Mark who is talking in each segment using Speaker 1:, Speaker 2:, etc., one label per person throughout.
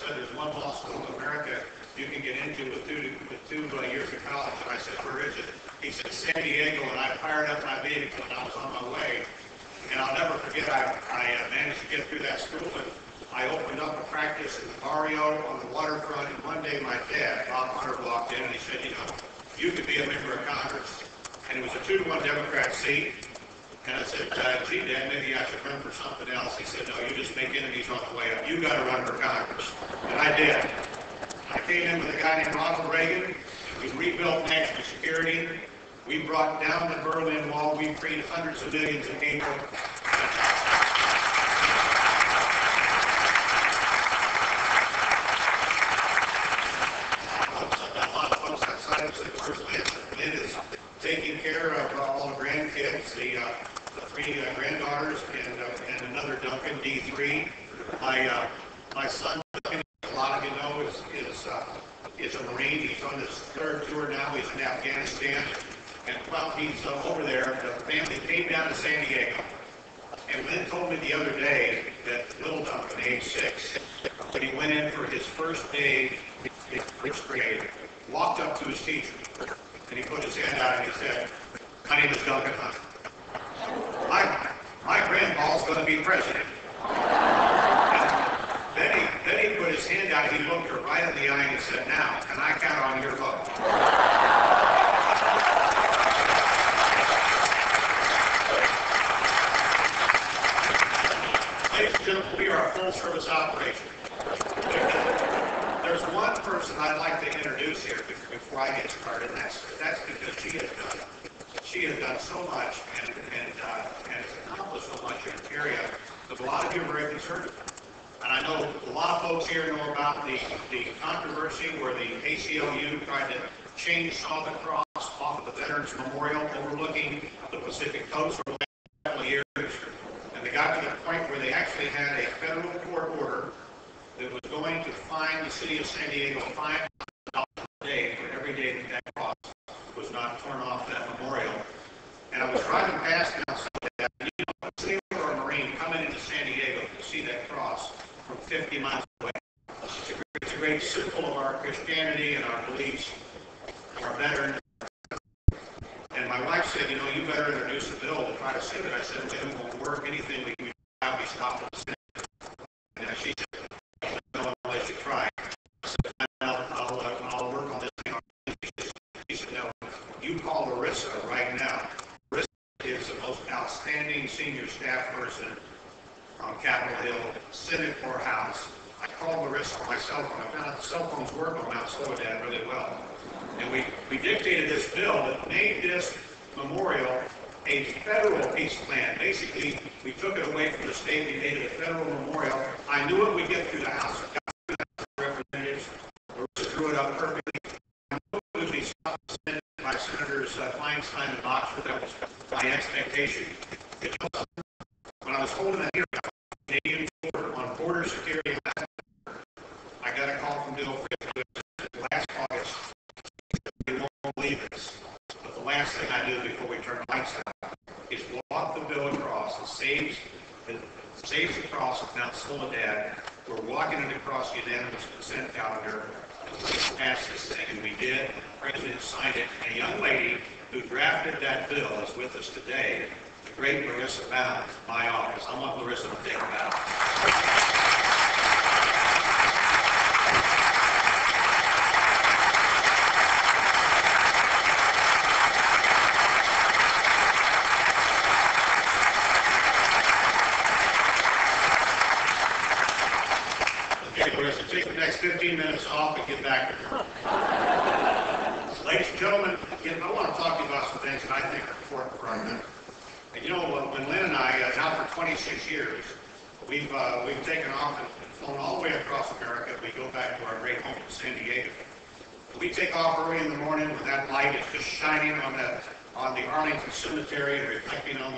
Speaker 1: said, there's one law school in America you can get into with two years of college. And I said, where is it? He said, San Diego, and I fired up my vehicle and I was on my way. And I'll never forget, I managed to get through that school, and I opened up a practice in the barrio on the waterfront, and one day my dad, Bob Hunter, walked in and he said, you know, you could be a member of Congress. And it was a 2-to-1 Democrat seat. And I said, gee, Dad, maybe I should run for something else. He said, no, you just make enemies on the way up. You got to run for Congress. And I did. I came in with a guy named Ronald Reagan. We rebuilt national security. We brought down the Berlin Wall. We freed hundreds of millions of people. Lynn is taking care of all the grandkids, the 3 granddaughters, and another Duncan, D3. My son, Duncan, a lot of you know, is a Marine. He's on his 3rd tour now. He's in Afghanistan. And while he's over there, the family came down to San Diego. And Lynn told me the other day that little Duncan, age 6, when he went in for his first day in 1st grade, walked up to his teacher, and he put his hand out and he said, my name is Duncan Hunter. My grandpa's going to be president. Then he put his hand out, he looked her right in the eye and he said, now, can I count on your vote? Ladies and gentlemen, we are a full-service operation. There's one person I'd like to introduce here before I get started, and that's because she has done so much and has accomplished so much in an area that a lot of you are very concerned about. And I know a lot of folks here know about the controversy where the ACLU tried to change some of the cross off of the Veterans Memorial overlooking the Pacific Coast for the last couple of years. And they got to the point where they actually had a federal court order that was going to fine the city of San Diego $5,000 a day for every day that cross was not torn off that memorial. And I was driving past and I saw that, you know, a sailor or a Marine coming into San Diego to see that cross from 50 miles away. It's a great symbol of our Christianity and our beliefs, our veterans. And my wife said, you know, you better introduce a bill to try to save it. I said, well, it won't work. Anything we can have, we stop at the Senate. And she said, no, I'll let you try. I said, I'll work on this thing. She said, no, you call Larissa right now. Larissa is the most outstanding senior staff person on Capitol Hill, Senate or House. I called Larissa on my cell phone. I found out the cell phones work on Mount Soledad really well. And we dictated this bill that made this memorial a federal peace plan. Basically, we took it away from the state, we made it a federal memorial. I knew it would get through the House of Representatives. Larissa drew it up perfectly. I knew it would be stopped by Senators Feinstein and Boxer. That was my expectation. When I was holding a hearing Canadian on border security, I got a call from Bill Fish last August. We won't believe this. But the last thing I do before we turn the lights out is walk the bill across. It saves the cross of Mount Soledad. We're walking it across the unanimous consent calendar to pass this thing, and we did. The President signed it. And a young lady who drafted that bill is with us today, the great Larissa Ballard, my office. I want Larissa to take it out. Take the next 15 minutes off and get back to work. Ladies and gentlemen, I want to talk to you about some things that I think are important for our men. And you know, when Lynn and I, now for 26 years, we've taken off and flown all the way across America. We go back to our great home in San Diego. We take off early in the morning when that light is just shining on the Arlington Cemetery and reflecting on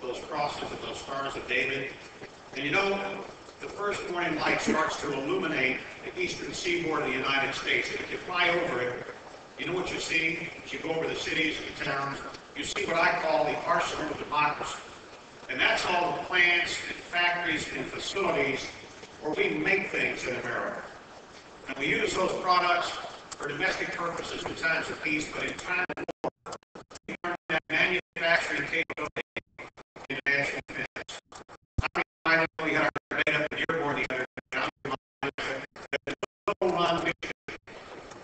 Speaker 1: those crosses and those stars of David. And you know, the first morning light starts to illuminate the eastern seaboard of the United States. And if you fly over it, you know what you see? As you go over the cities and the towns, you see what I call the arsenal of democracy. And that's all the plants and factories and facilities where we make things in America. And we use those products for domestic purposes in times of peace, but in time of war, we learn that manufacturing capability in national defense. I'm reminded we had our debate up in Dearborn the other day. I'm reminded that the Little Run mission,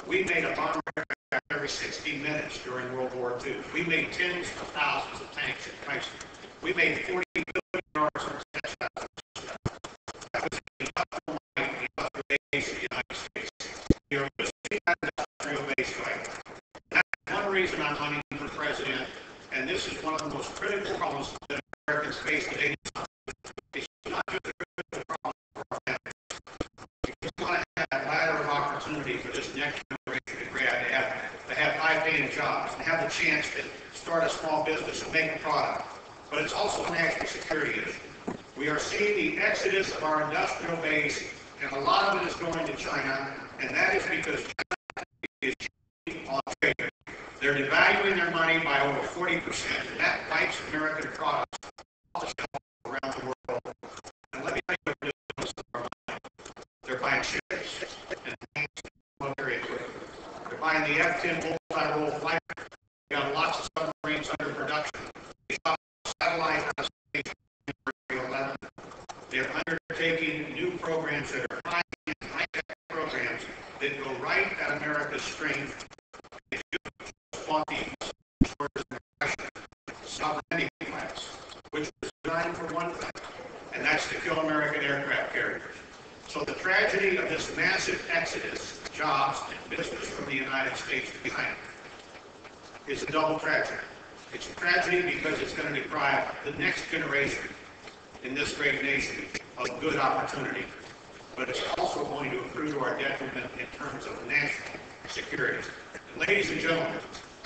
Speaker 1: we made a bomber aircraft every 60 minutes during World War II. We made tens of thousands of tanks and tanks. We made 40 billion dollars of textiles. That was the industrial might of the industrial base of the United States. We are losing that industrial base right. That's one reason I'm running for president, and this is one of the most critical problems that Americans face today. It's not just a critical problem for our families. We just want to have that ladder of opportunity for this next generation to grab, to have high-paying jobs, and have the chance to start a small business and make a product. But it's also a national security issue. We are seeing the exodus of our industrial base, and a lot of it is going to China, and that is because China is cheating on trade. They're devaluing their money by over 40%, and that wipes American products off the shelf around the world. And let me tell you what they're doing with our money. They're buying ships and military equipment. They're buying the F-10 multi-role fighter. We've got lots of submarines under production. They shot satellite out of space in 2011. They're undertaking new programs that are high-tech programs that go right at America's strength. They fought the sovereignty class, which was designed for one thing, and that's to kill American aircraft carriers. So the tragedy of this massive exodus of jobs and business from the United States to China is a double tragedy. It's a tragedy because it's going to deprive the next generation in this great nation of good opportunity. But it's also going to accrue to our detriment in terms of national security. And ladies and gentlemen,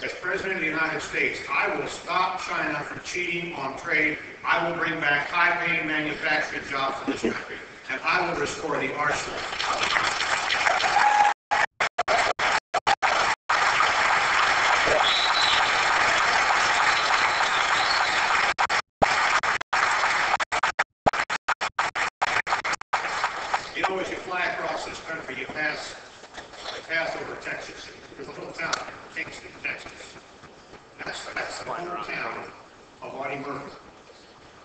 Speaker 1: as President of the United States, I will stop China from cheating on trade. I will bring back high-paying manufacturing jobs in this country. And I will restore the arsenal. You know, as you fly across this country, you pass over Texas. There's a little town, Kingston, Texas. That's the hometown of Audie Murphy.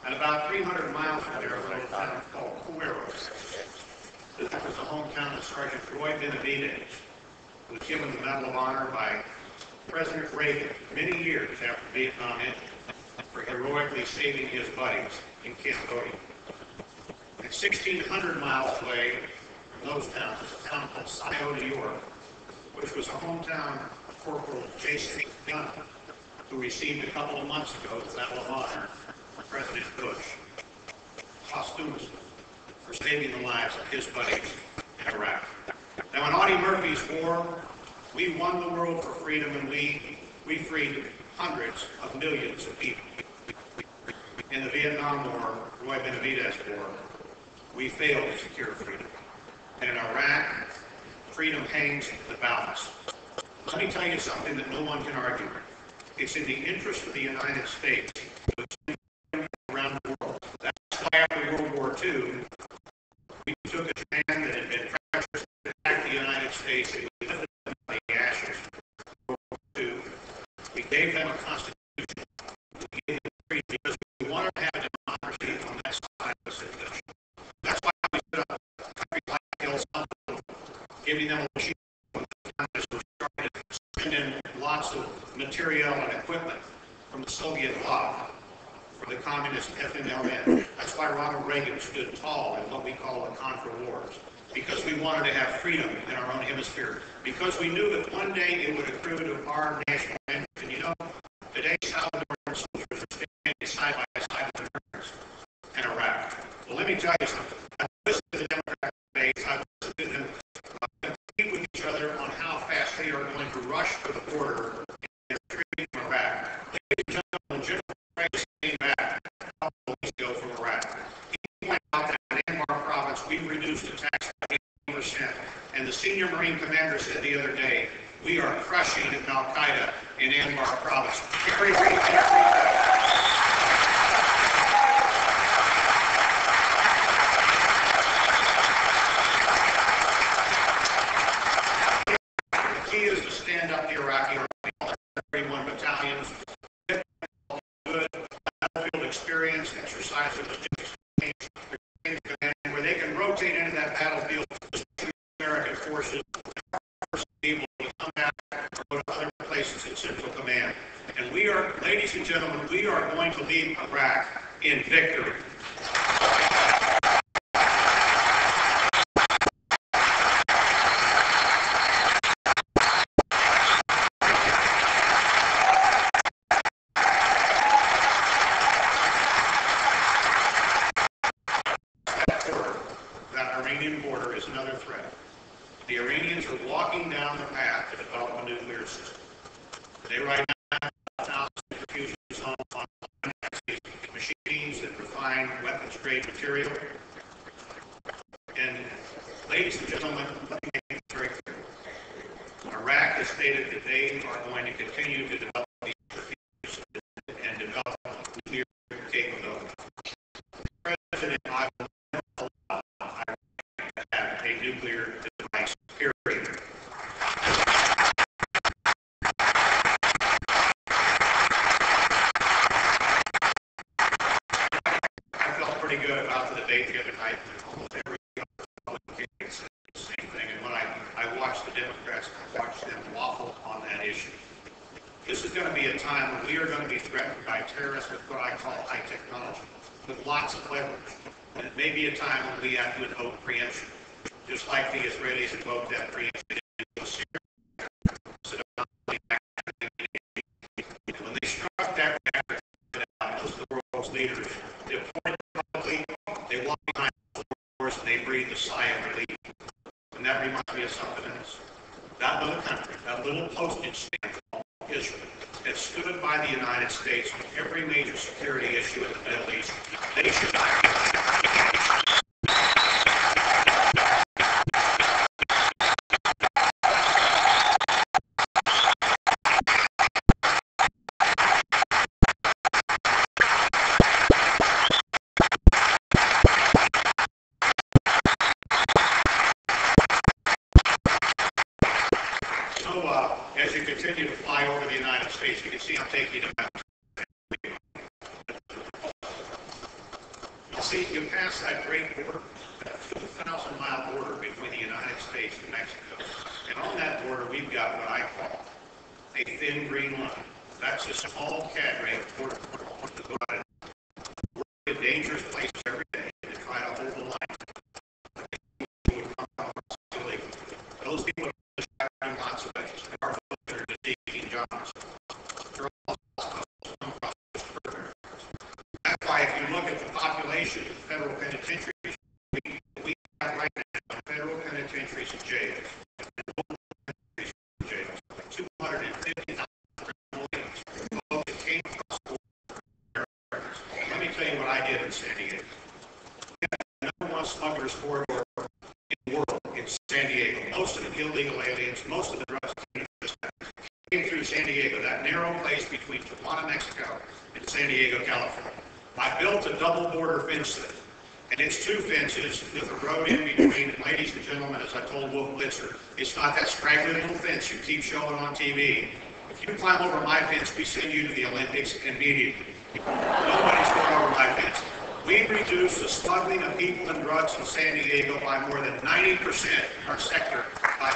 Speaker 1: And about 300 miles from there is a little town called Cueros. That was the hometown of Sergeant Roy Benavidez, who was given the Medal of Honor by President Reagan many years after Vietnam ended for heroically saving his buddies in Cambodia. And 1,600 miles away from those towns is a town called Scioto, New York, which was a hometown of Corporal Jason Gunn, who received a couple of months ago the Medal of Honor from President Bush, posthumously, for saving the lives of his buddies in Iraq. Now, in Audie Murphy's war, we won the world for freedom, and we freed hundreds of millions of people. In the Vietnam War, Roy Benavidez War, we failed to secure freedom. And in Iraq, freedom hangs in the balance. Let me tell you something that no one can argue. It's in the interest of the United States to extend freedom around the world. That's why after World War II, we took a Japan that had been treacherous to attack the United States, and we lifted them out of the ashes of World War II. We gave them a constitution. We gave them freedom because we wanted to have democracy on that side of the situation. That's why we set up a country like El Salvador, giving them a machine when the communists were starting to send in lots of material and equipment from the Soviet bloc for the communist FMLN. That's why Ronald Reagan stood tall in what we call the Contra Wars, because we wanted to have freedom in our own hemisphere, because we knew that one day it would accrue to our national interest. And you know, today Salvadoran soldiers are standing side by side with Americans in Iraq. Well, let me tell you something. I've listened to the Democratic debates. I've listened to them compete with each other on how fast they are going to rush to the border and retreat from Iraq. Ladies and gentlemen, General Price came back a couple of weeks ago from Iraq. He pointed out that in Anbar province, we've reduced the tax by 80%. And the senior Marine commander said the other day, we are crushing Al-Qaeda in Anbar province. rotate into that battlefield, American forces are able to come back or go to other places in Central Command. And we are, ladies and gentlemen, we are going to leave Iraq in victory. That Iranian border is another threat. The Iranians are walking down the path to develop a nuclear system. They right now have centrifuges on machines that refine weapons-grade material. And ladies and gentlemen, let me make it very clear. Iraq has stated that they are going to continue to develop these centrifuges and develop nuclear capability. President I will never allow Iraq to have a nuclear device, period. Pretty good about the debate the other night. Almost every Republican said the same thing. And when I watched the Democrats, I watched them waffle on that issue. This is going to be a time when we are going to be threatened by terrorists with what I call high technology, with lots of leverage. And it may be a time when we have to invoke preemption, just like the Israelis invoked that preemption in Syria. When they struck that reactor, most of the world's leaders, they walk behind the doors and they breathe a sigh of relief. And that reminds me of something else. That little country, that little postage stamp called Israel, that stood by the United States with every major security issue in the Middle East, they should not be. As you continue to fly over the United States, you can see I'm taking you to see, you pass that great border, that 2,000-mile border between the United States and Mexico. And on that border, we've got what I call a thin green line. That's a small cadre of border patrol to go out and work in dangerous places every day to try to hold the line. Those people are having lots of ways. Our folks are just seeking jobs. That's why if you look at the population of federal penitentiaries, we have right now federal penitentiaries and jails. 250,000 folks that came across the border. Let me tell you what I did in San Diego. We have the #1 smugglers corridor in the world in San Diego. Most of the illegal aliens, most of the drugs came through San Diego, that narrow place between Tijuana, Mexico, and San Diego, California. I built a double border fence there, and it's two fences with a road in between. And ladies and gentlemen, as I told Wolf Blitzer, it's not that straggly little fence you keep showing on TV. If you climb over my fence, we send you to the Olympics immediately. Nobody's going over my fence. We reduced the smuggling of people and drugs in San Diego by more than 90% in our sector by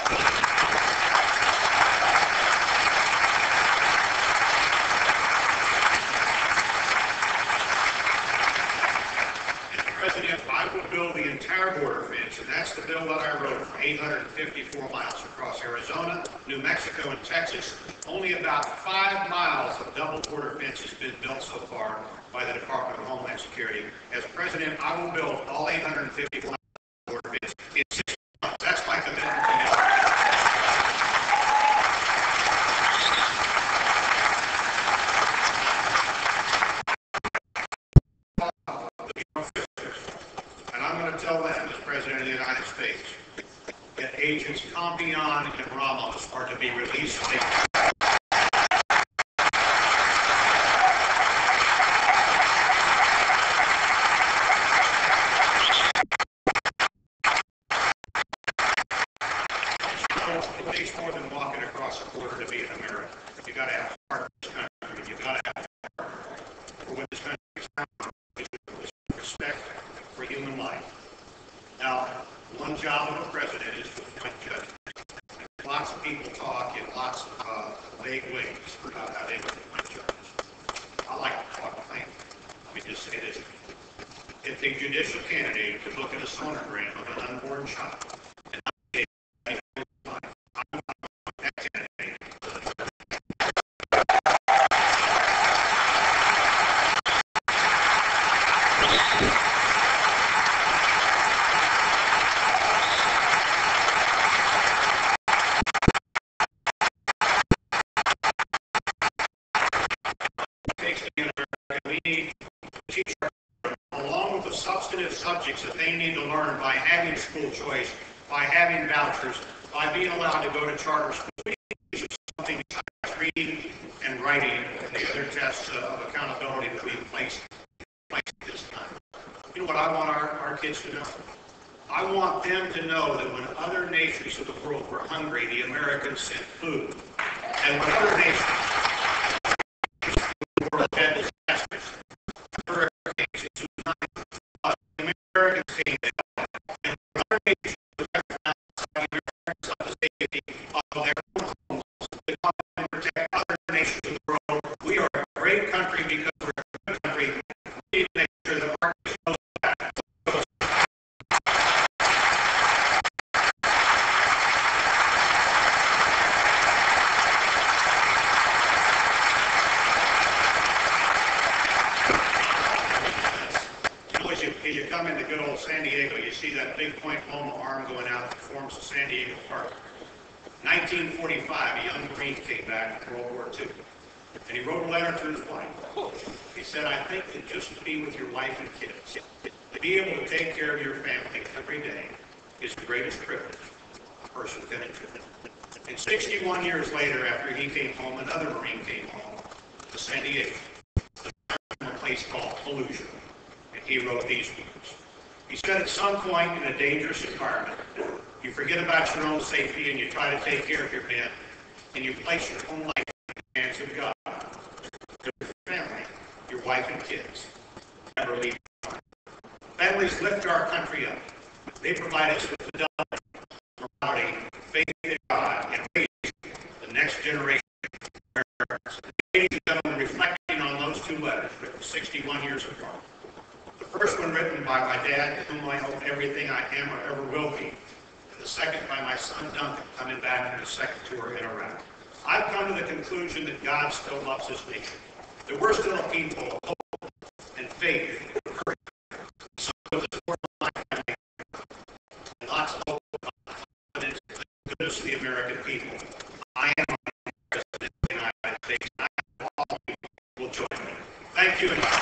Speaker 1: President, I will build the entire border fence, and that's the bill that I wrote for 854 miles across Arizona, New Mexico, and Texas. Only about 5 miles of double border fence has been built so far by the Department of Homeland Security. As President, I will build all 854 miles of border fence in 6 months. That's my commitment to you. Tell them, as President of the United States, that agents Campion and Ramos are to be released. It takes more than walking across the border to be in America. You got to have heart for this country. You got to have heart for what this country is respect for human life. Now, One job of a president is to appoint judges. Lots of people talk in lots of vague ways about how they would appoint judges. I like to talk plain. Let me just say this. If a judicial candidate could look at a sonogram of an unborn child and not that candidate. We need to teach along with the substantive subjects that they need to learn by having school choice, by having vouchers, by being allowed to go to charter schools. We need to teach something besides reading and writing and the other tests of accountability that we've placed at this time. You know what I want our kids to know? I want them to know that when other nations of the world were hungry, the Americans sent food. And when other nations of the world had disasters, hurricanes, and tsunamis, the Americans came in. And when other nations recognized the Americans of the safety of their own homes to come and protect other nations of the world, we are a great country because we're a good country. We need to make sure the market knows that. As you come into good old San Diego, you see that big Point Loma arm going out that forms the San Diego Park. 1945, a young Marine came back from World War II, and he wrote a letter to his wife. He said, I think that just to be with your wife and kids, to be able to take care of your family every day is the greatest privilege a person can enjoy. And 61 years later, after he came home, another Marine came home to San Diego, a place called Fallujah. He wrote these words. He said, at some point in a dangerous environment, you forget about your own safety and you try to take care of your men, and you place your own life in the hands of God. Your family, your wife and kids, never leave you. Families lift our country up. They provide us with fidelity, morality, faith in God, and raise the next generation of Americans. Ladies and gentlemen, reflecting on those two letters written 61 years ago. The first one written by my dad, to whom I owe everything I am or ever will be. And the second by my son, Duncan, coming back from his second tour in Iraq. I've come to the conclusion that God still loves his nation. That we're still a people of hope and faith and courage. So with the support of my family and lots of hope and confidence in the goodness of the American people, I am President of the United States. And I hope all of you will join me. Thank you.